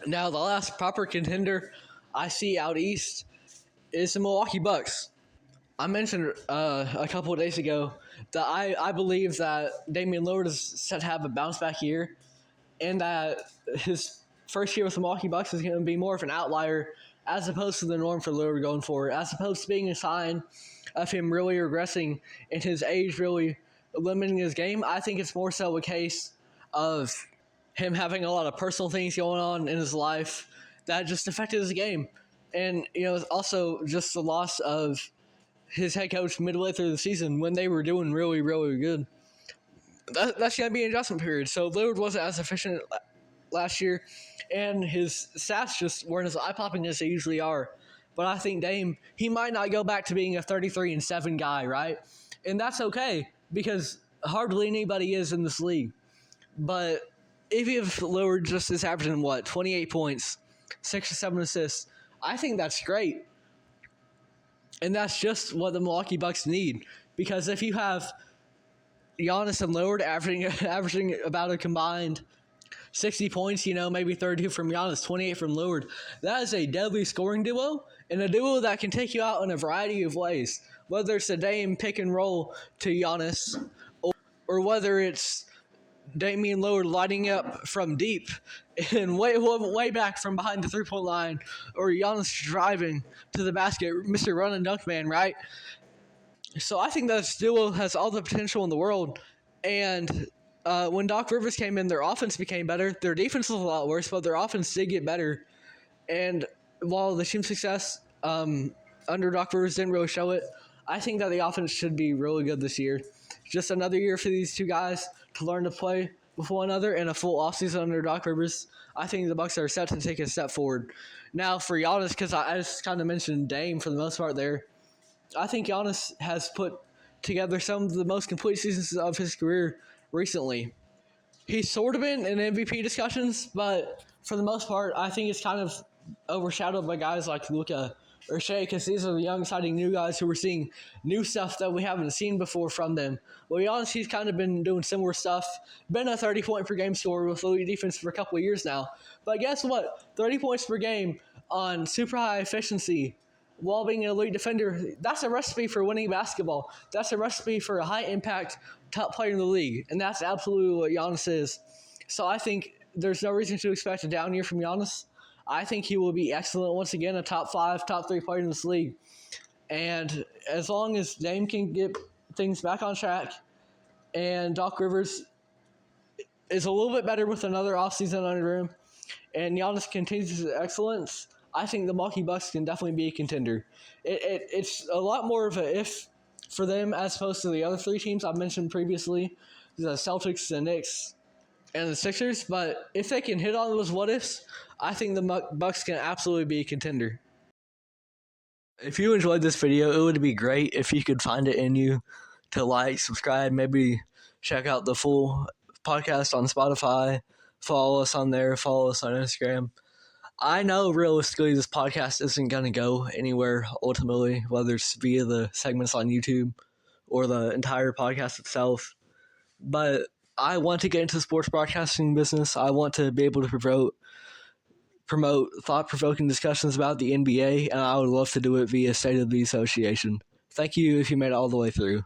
Now, the last proper contender I see out east is the Milwaukee Bucks. I mentioned a couple of days ago that I believe that Damian Lillard is set to have a bounce back year, and that his first year with the Milwaukee Bucks is going to be more of an outlier as opposed to the norm for Lillard going forward, as opposed to being a sign of him really regressing and his age really limiting his game. I think it's more so a case of him having a lot of personal things going on in his life that just affected his game. And, also just the loss of his head coach midway through the season when they were doing really, really good. That's going to be an adjustment period. So Lillard wasn't as efficient last year, and his stats just weren't as eye-popping as they usually are. But I think Dame, he might not go back to being a 33-7 guy, right? And that's okay, because hardly anybody is in this league. But if you have Lillard just is averaging, 28 points, 6 or 7 assists, I think that's great. And that's just what the Milwaukee Bucks need. Because if you have Giannis and Lillard averaging about a combined 60 points, maybe 32 from Giannis, 28 from Lillard, that is a deadly scoring duo, and a duo that can take you out in a variety of ways. Whether it's a Dame pick and roll to Giannis, or whether it's Damian Lillard lighting up from deep and way back from behind the three-point line, or Giannis driving to the basket, Mr. Run and Dunk Man, right? So I think that duo has all the potential in the world. And when Doc Rivers came in, their offense became better. Their defense was a lot worse, but their offense did get better. And while the team's success under Doc Rivers didn't really show it, I think that the offense should be really good this year. Just another year for these two guys to learn to play with one another in a full offseason under Doc Rivers. I think the Bucks are set to take a step forward. Now, for Giannis, because I just kind of mentioned Dame for the most part there, I think Giannis has put together some of the most complete seasons of his career recently. He's sort of been in MVP discussions, but for the most part, I think it's kind of overshadowed by guys like Luka or Shea, because these are the young, exciting new guys who are seeing new stuff that we haven't seen before from them. Well, Giannis, he's kind of been doing similar stuff, been a 30-point-per-game scorer with elite defense for a couple of years now. But guess what? 30 points per game on super high efficiency while being an elite defender, that's a recipe for winning basketball. That's a recipe for a high-impact top player in the league, and that's absolutely what Giannis is. So I think there's no reason to expect a down year from Giannis. I think he will be excellent once again, a top 5, top 3 player in this league. And as long as Dame can get things back on track and Doc Rivers is a little bit better with another offseason under him and Giannis continues his excellence, I think the Milwaukee Bucks can definitely be a contender. It's a lot more of a if for them as opposed to the other 3 teams I mentioned previously, the Celtics, the Knicks, and the Sixers. But if they can hit on those what-ifs, I think the Bucks can absolutely be a contender. If you enjoyed this video, it would be great if you could find it in you to like, subscribe, maybe check out the full podcast on Spotify, follow us on there, follow us on Instagram. I know realistically this podcast isn't going to go anywhere ultimately, whether it's via the segments on YouTube or the entire podcast itself. But I want to get into the sports broadcasting business. I want to be able to promote thought-provoking discussions about the NBA, and I would love to do it via State of the Association. Thank you if you made it all the way through.